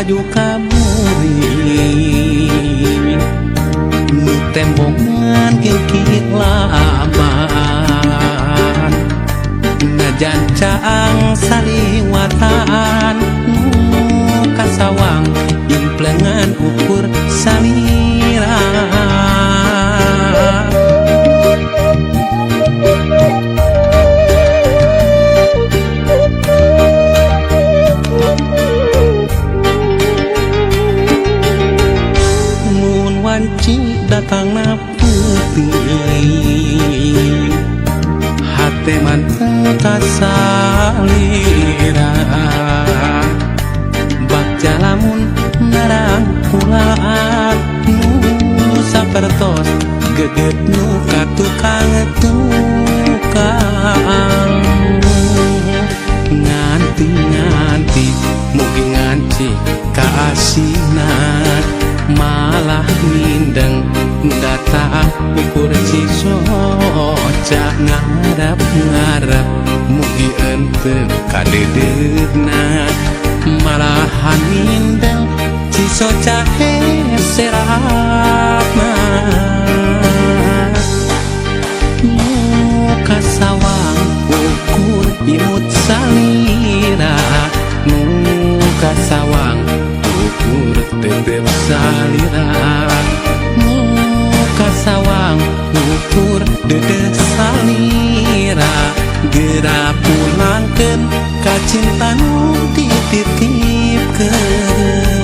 maju kamuri nu tembongan gigit laban najan caang saliwatan nu kasawang implengan ukur salira datang na putih hati mantap salira bak jalamun narang pulaan nu sapertos geget nu katukang nganti mugi nganci kaasina malah mindeng data ukur cisoca ngarap mugi ente kadedena malahan mindeng cisoca heserapna muka sawang ukur imut salira muka sawang ukur tetep salira muka sawang ukur dede salira gera pulangkeun ka cinta nu dititipkeun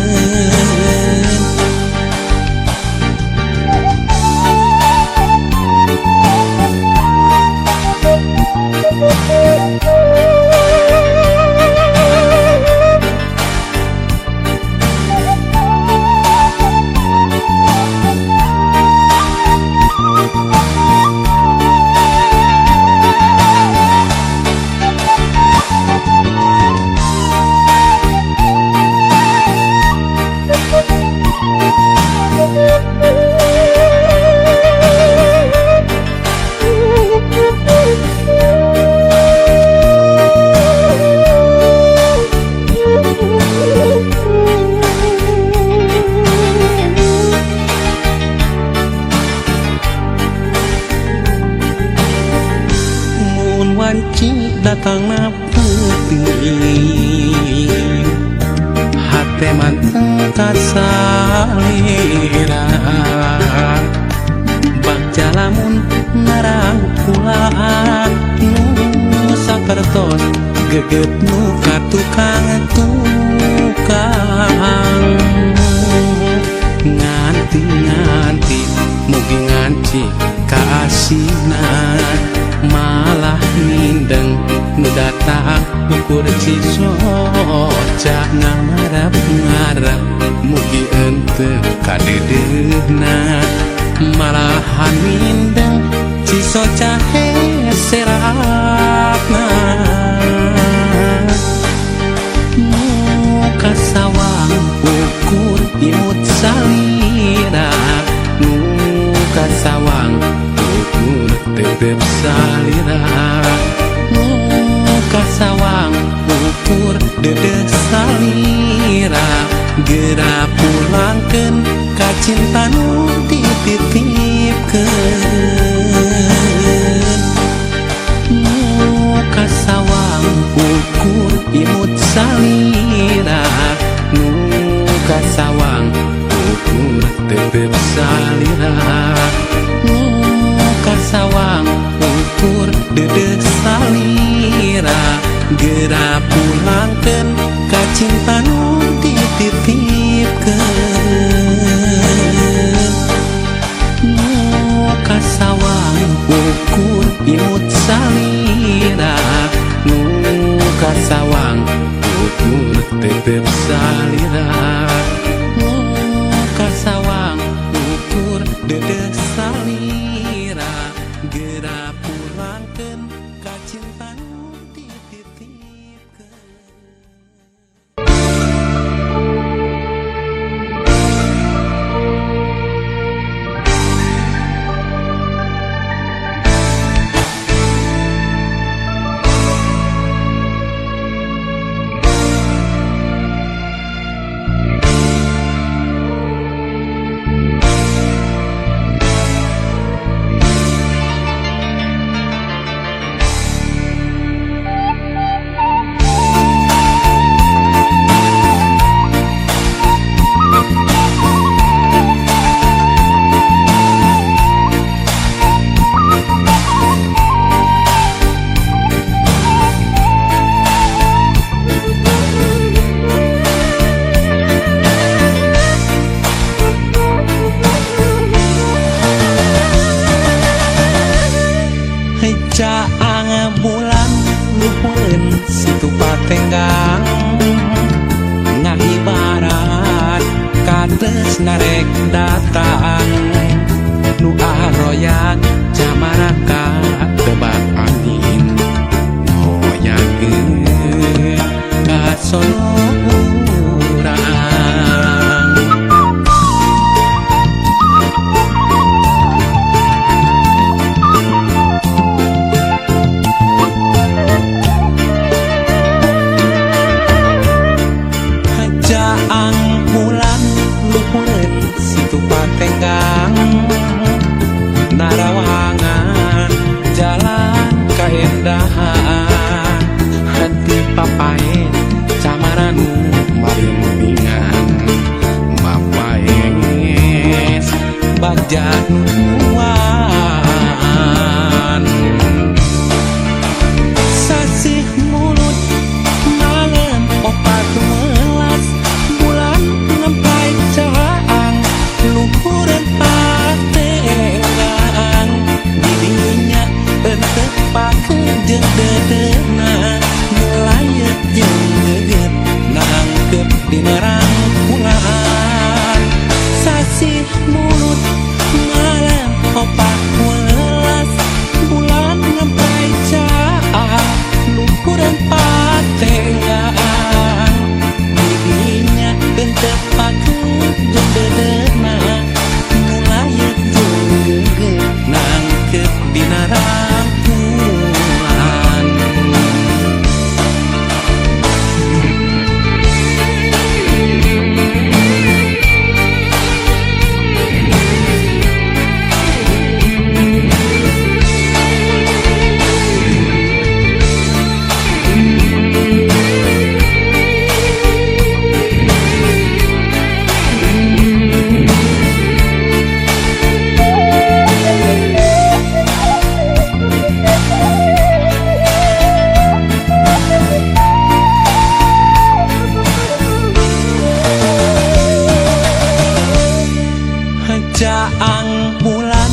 datang na putih hati mantap salira bak jalamun narang pulaan nu sapertos geget nu katukang nganti mugi nganci kaasina malah mindeng nu datang ukur cisoca ngarap mugi ente kadedena malahan mindeng cisoca heserapna muka sawang ukur imut salira muka sawang ukur tetep salira muka sawang ukur dede salira gera pulangkeun ka cinta nu dititipkeun muka sawang ukur imut salira muka sawang ukur tetep salira muka sawang ukur dede salira gera pulangkeun ka cinta nu dititipkeun muka sawang ukur imut salira muka sawang ukur tetep salira muka sawang ukur dede salira Caang bulan luhurun situ patenggang ngahibarat kades narek datang nu aroyak jamaraka tebak angin hoyakeun ka sono urang tenggang narawangan jalan kaendahan hati papain camaranu maringan mapaes bagja nuan sasih mulut malam opat melas bulan nempai caang luhuran patenggang didinya entepak jeung dedena melayet jeung geget nangkep dina rangkulan sasih mulut malam opat welas bulan ngempai caang luhuran patenggang didinya entepak jeung dedena melayet jeung geget nangkep dina rangkulan caang bulan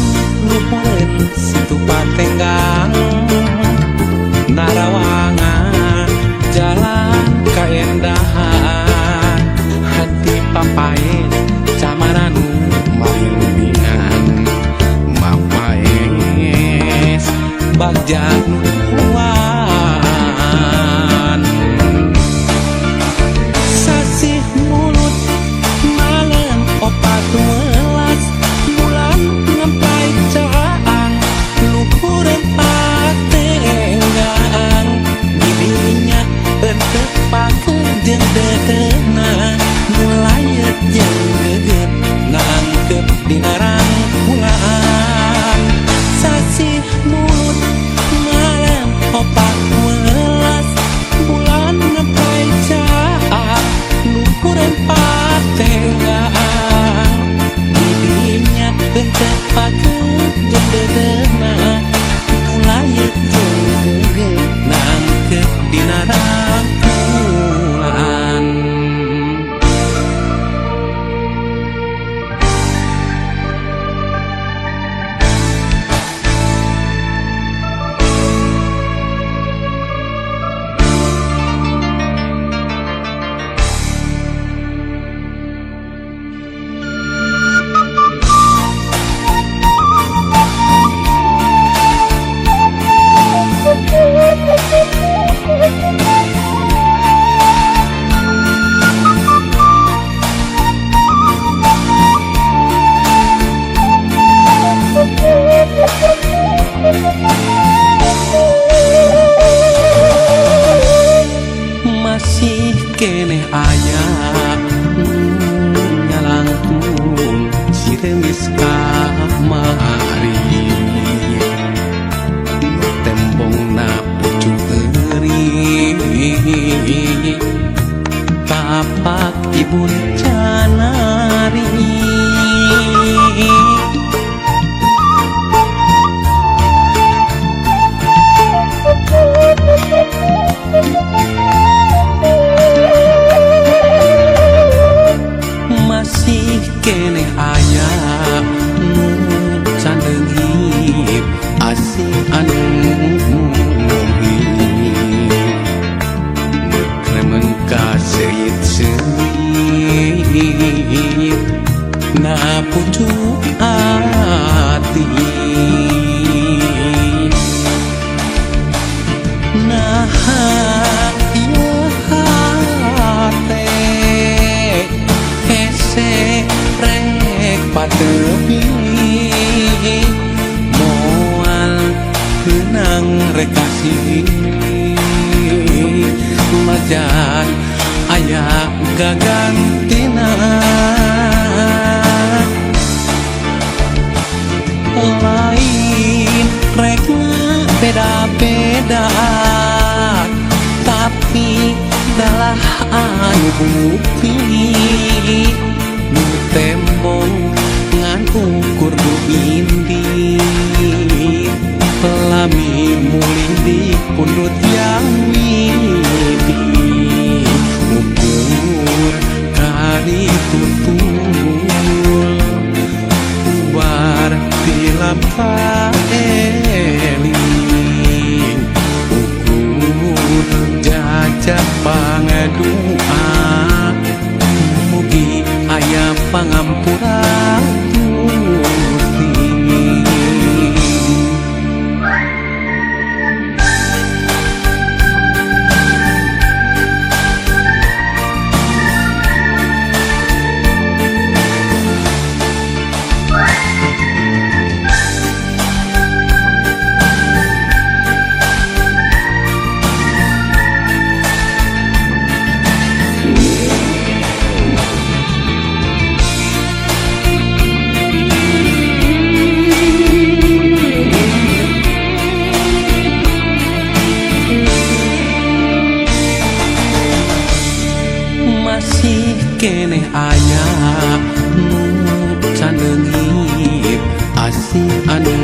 luhurun situ patenggang narawangan jalan kaendahan hati papain camaranu maringan mapaes bagja nuan sasih mulut malam opat welas bulan nempai caang luhuran patenggang didinya entepak jeung dedena melayet jeung geget nangkep dina rangkulan sasih mulut malam asih anu mekremen kaseuit-seuit na pucuk ati nah ieu hate hese rek patepi moal keunang rek kasih majan aya gagantina lain rekna beda-beda tapi dalah anu bukti nu tembong ngan ukur nu indi lami mulih di pundut yang widi ukur kari tutul ubar tilam paeling ukur jajak pangadua mugi aya pangampura keneh aya nu can leungit asih anu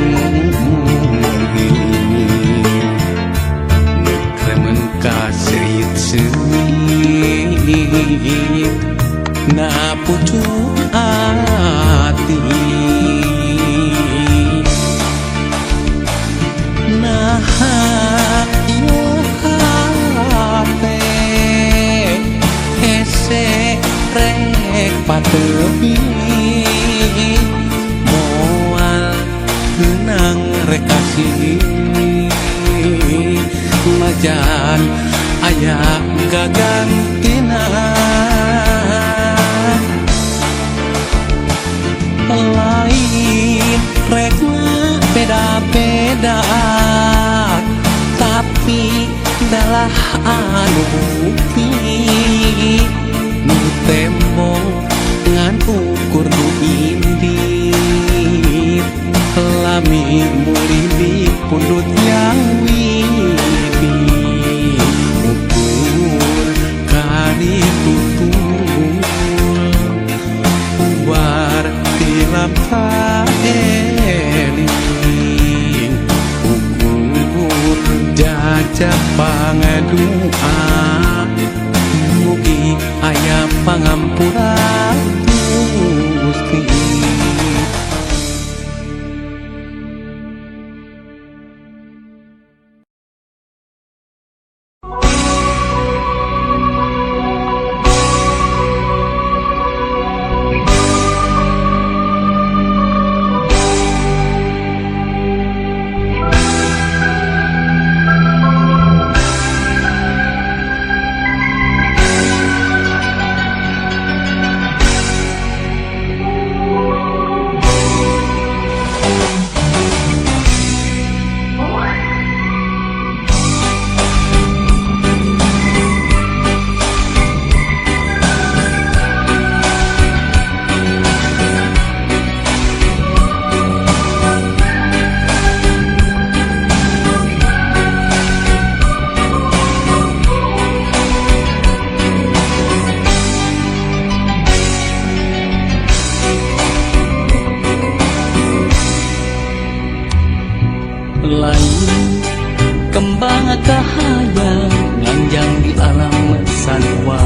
mekremen kaseuit-seuit na pucuk ati nah ieu hate hese rek patepi moal keunang rek kasih majan aya gagantina lain rekna beda-beda tapi dalah anu bukti nu tembong ngan ukur nu indi lami mulih di pundut yang widi ukur kari tutul ubar tilam paeling ukur jajak pangadua mugi aya pangampura Gusti. Lain kembang cahaya nganjang di alam sanwa,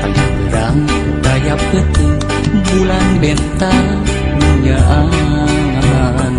tanya berang daya peti bulan bentang nyaan.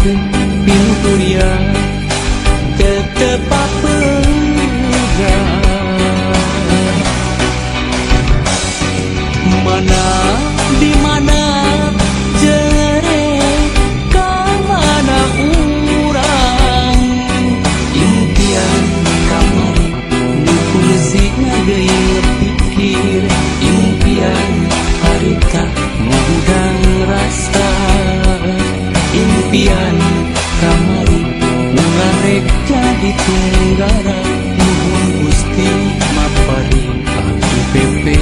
kadede pinuturia ketepak mana di mana jere ka mana urang impian kamari nu kursinya geus pikir impian harita ngundang rasa impian kamari nu ngarek jadi tunggara nuhun Gusti maparing abdi pepe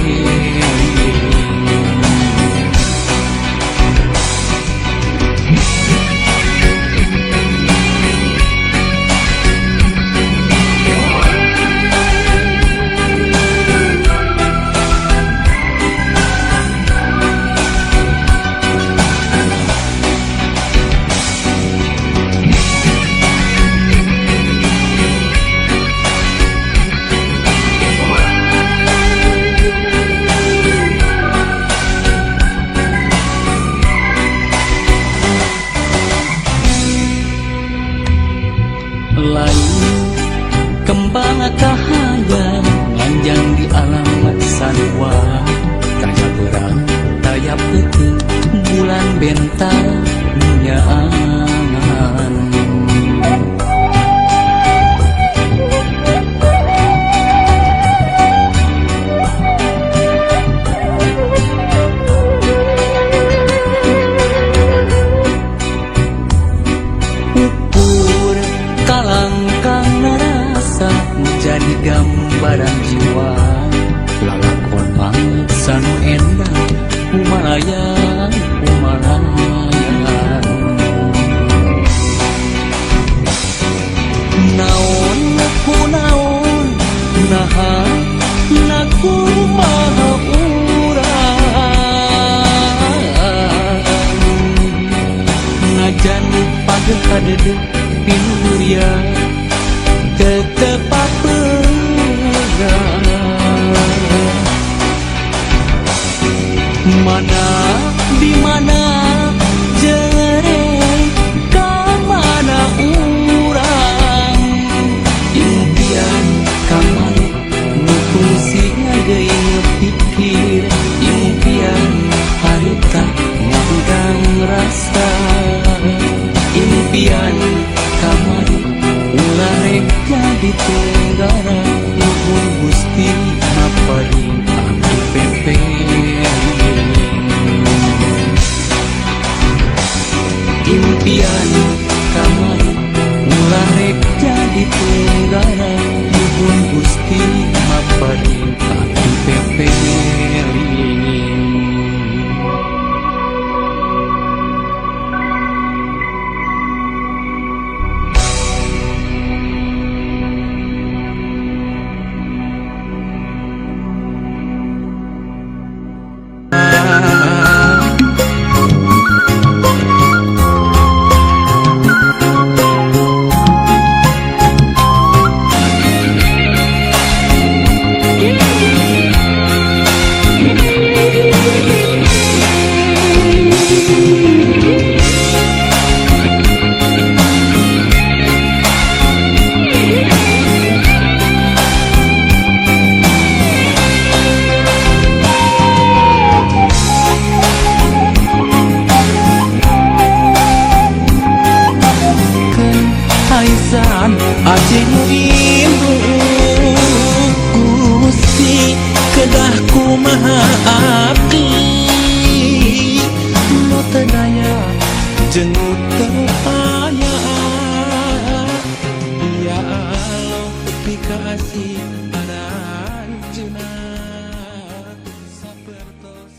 kembang cahaya nganjang di alam sanwa kaya berang tayap peuting bulan bentar nyaangan ukur kalangkang narasa jadi gambaran jiwa lalakon langit sanu endah umalayan umalayan naon ku naon naha naku maha urang najan pageh kadede pinuria ketepak mana di mana jere ka mana urang impian kamari nu fungsinya geus pikir impian harita ngundang rasa impian kamari ularek jadi tunggara nuhun Gusti maparing abdi pepe impian kamari ularek jadi tunggara nuhun Gusti maparing abdi pepe Ajeng rindu Gusti kedah kumaha abdi nu teu daya jeung nu teu aya ya Allah pikasih aranjeunna sapertos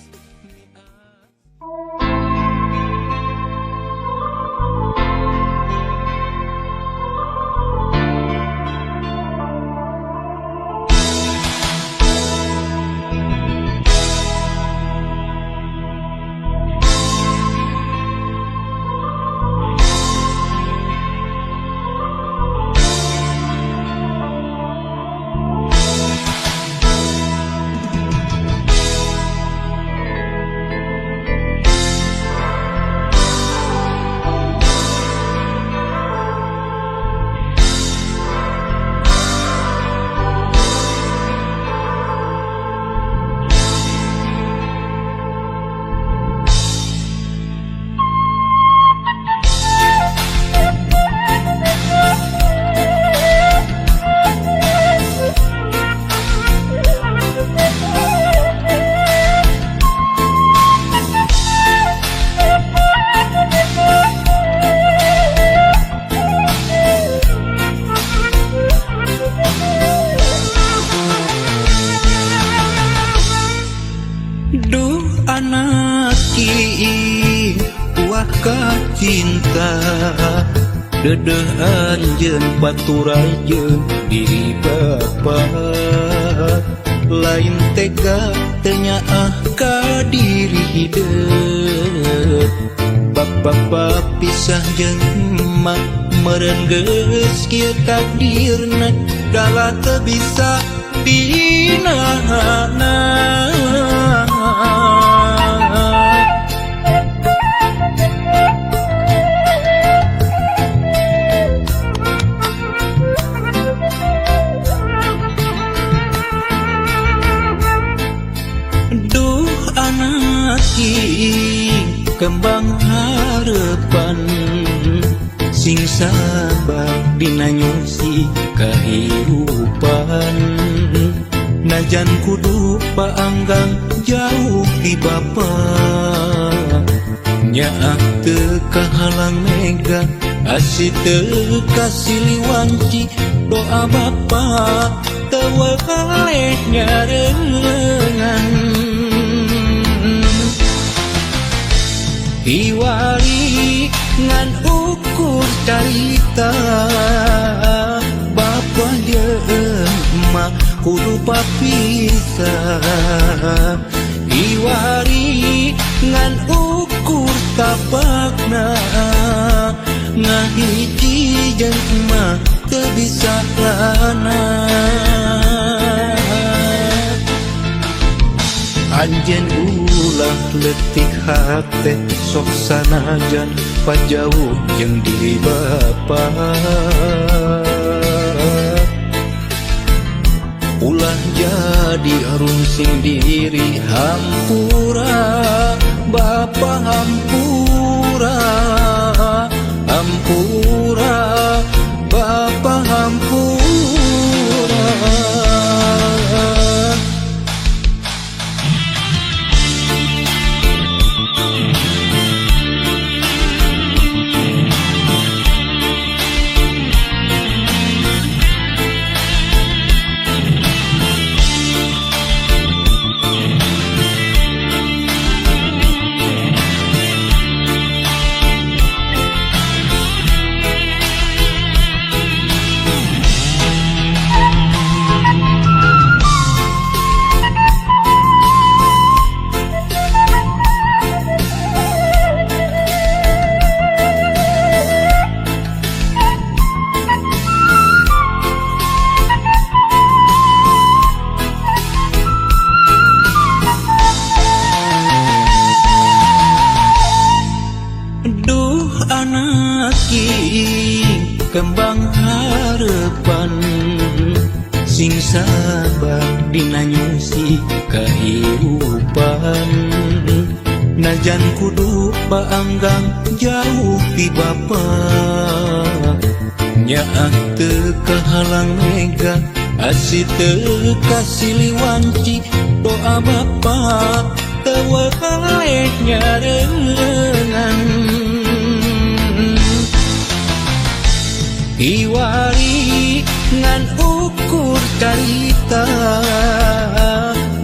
cinta dedeh anjeun baturajeun diri bapa lain tega tenyaah ka diri hideuk bapa pisah jeung emak meureun geus kieu takdirna dala teu bisa dinahanna. Duh anak king kembang harapan sing sabar dina nyusi kahirupan najan kudu paanggang jauh ti bapa nyaah teu kahalang mega asih teu kasiliwanci doa bapa teu waleh nyareungan hiwari ngan ukur carita bapa jeung emak kudu papisah hiwari ngan ukur tapakna ngahiji jeung emak teu bisa lana. Anjeun ulah leutik hate sok sanajan pajauh jeung diri bapa ulah jadi rungsing diri hampura bapa hampura hampura bapa hampura. Anak king kembang harapan sing sabar dina nyusi kahirupan najan kudu paanggang jauh ti bapa nyaah teu kahalang mega asih teu kasiliwanci doa bapa teu waleh nyareungan hiwari ngan ukur carita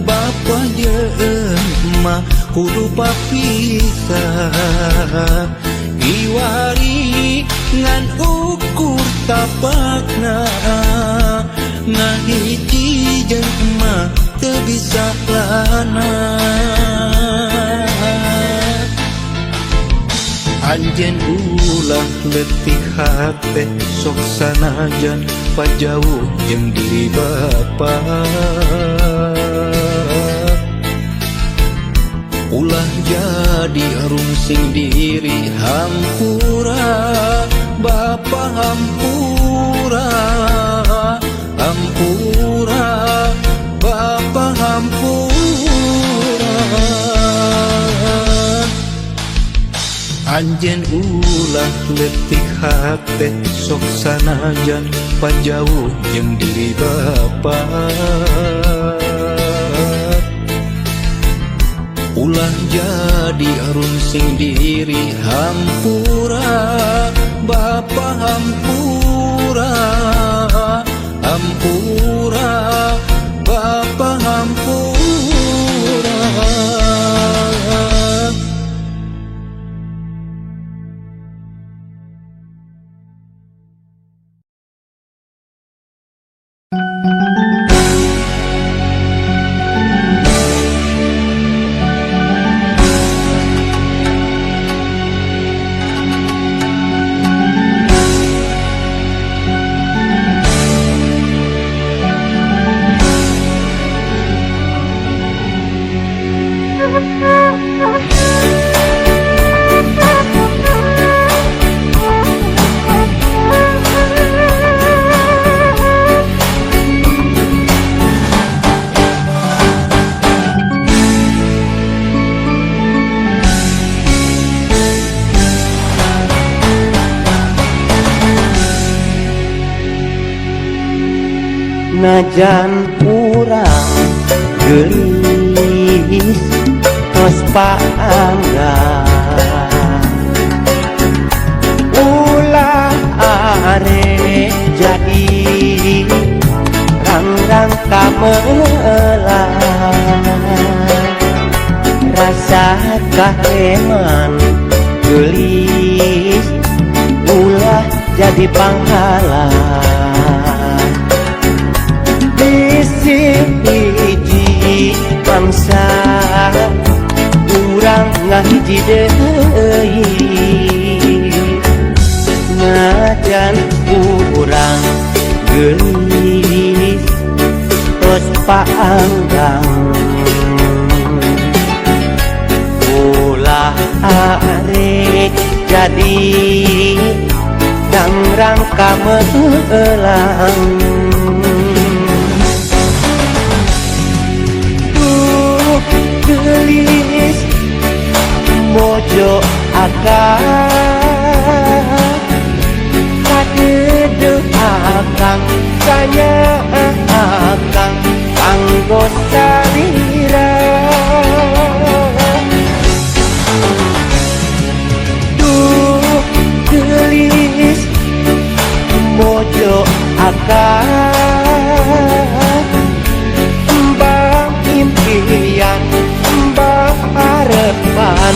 bapa jeung emak kudu papisah hiwari ngan ukur tapakna ngahiji jeung emak teu bisa lana. Anjeun ulah leutik hate sok sanajan pajauh jeung diri bapa ulah jadi rungsing diri hampura bapa hampura hampura bapa hampura. Anjeun ulah leutik hate sok sanajan pajauh jeung diri bapa ulah jadi rungsing diri hampura bapa hampura hampura bapa hampura. najan urang geulis tos paanggan ulah are jadi rangrang kamelang rasa kaheman geulis ulah jadi panghalang bisi hiji mangsa urang ngahiji deui najan urang geulis tos paanggang ulah arek jadi dangrang kamelang geulis mojo akang kadeudeuk akang sanya akang kanggo salira geulis mojo akang mbah impian mbah harepan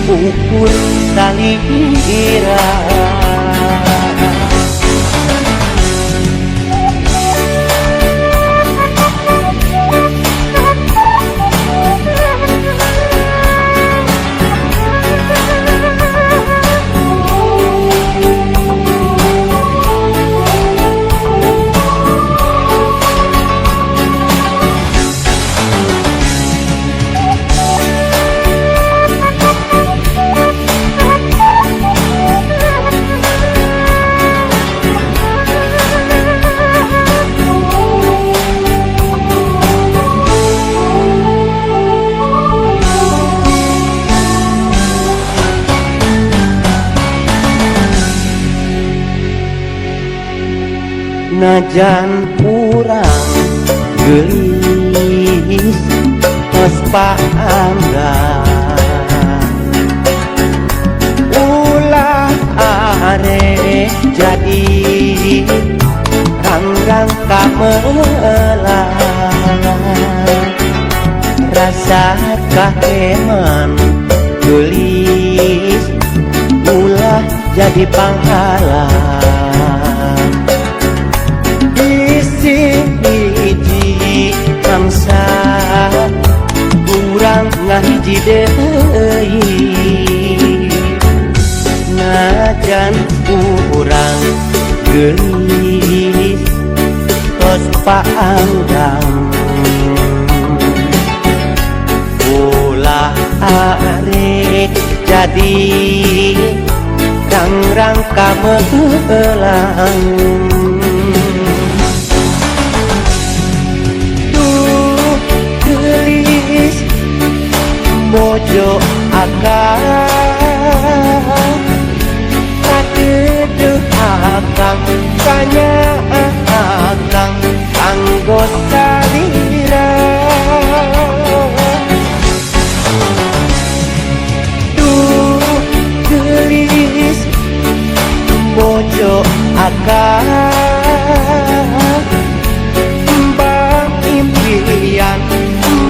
ukur salira najan urang geulis tos paanggan ulah are jadi rangrang kamelang rasa kaheman geulis ulah jadi panghalang hiji mangsa urang ngahiji deui najan urang geulis tos paanggang ulah arek jadi rangrang kamelang mojo akang kadeudeuk akang sanya akang kanggo salira geulis mojo akang mbah impian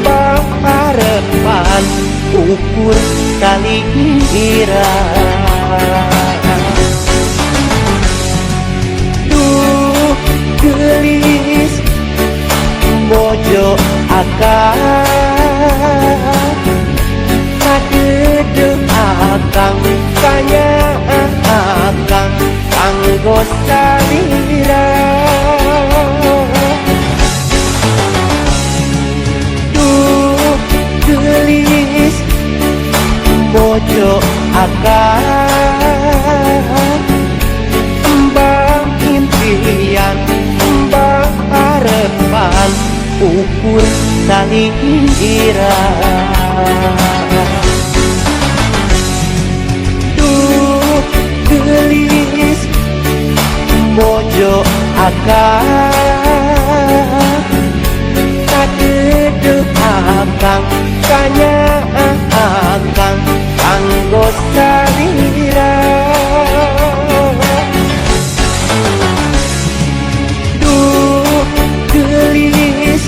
mbah harepan ukur salira geulis mojo akang kadeudeuk akang sanya akang kanggo salira geulis mojo akang mbah impian mbah harepan ukur salira geulis mojo akang akang kanyaakang kanggo salira. Duh gelis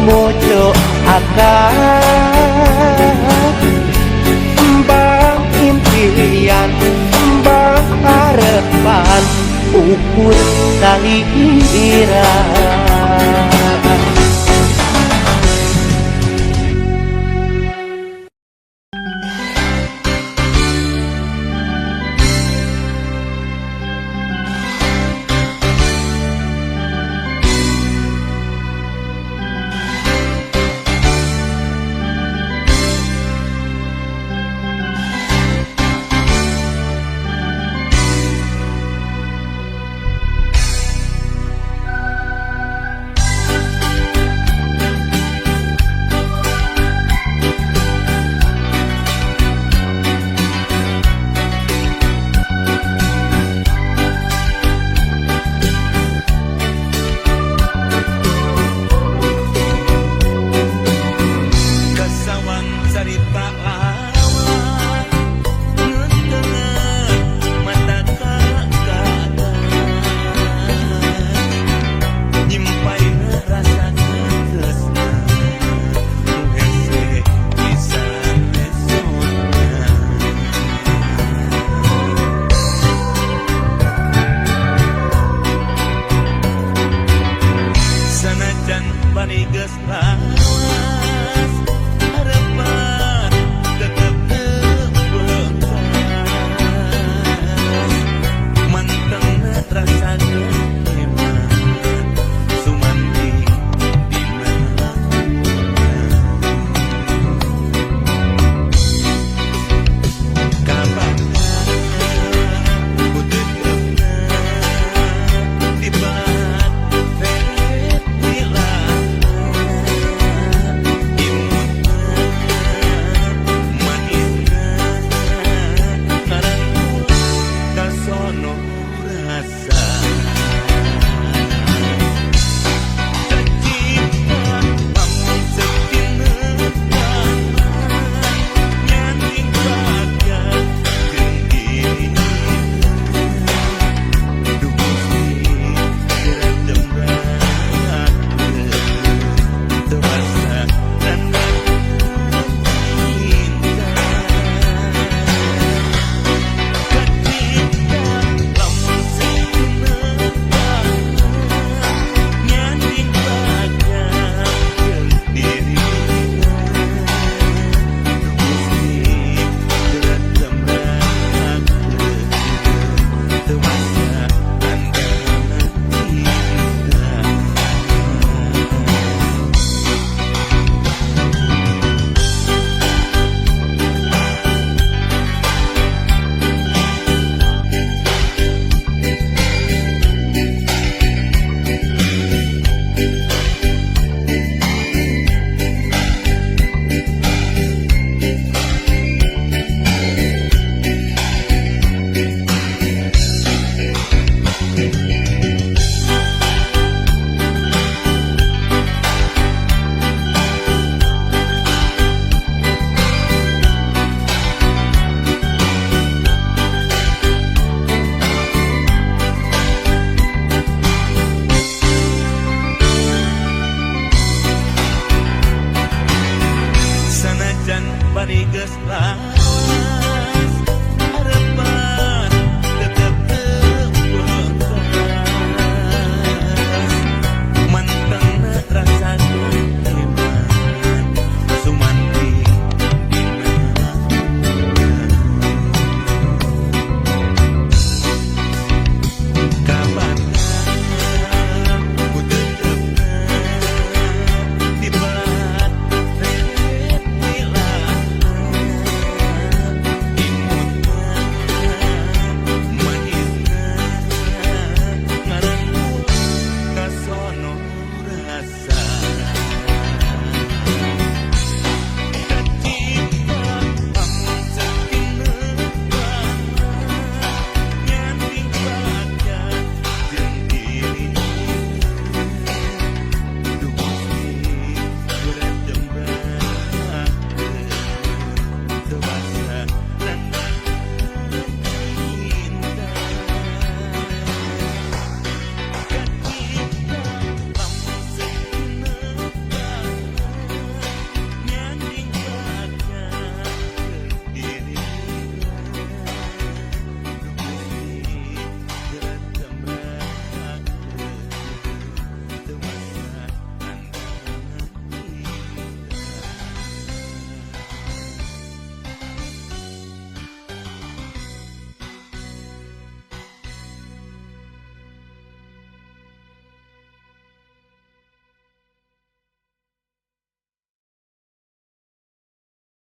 mojo akang mbang impian mbang harapan ukur salira.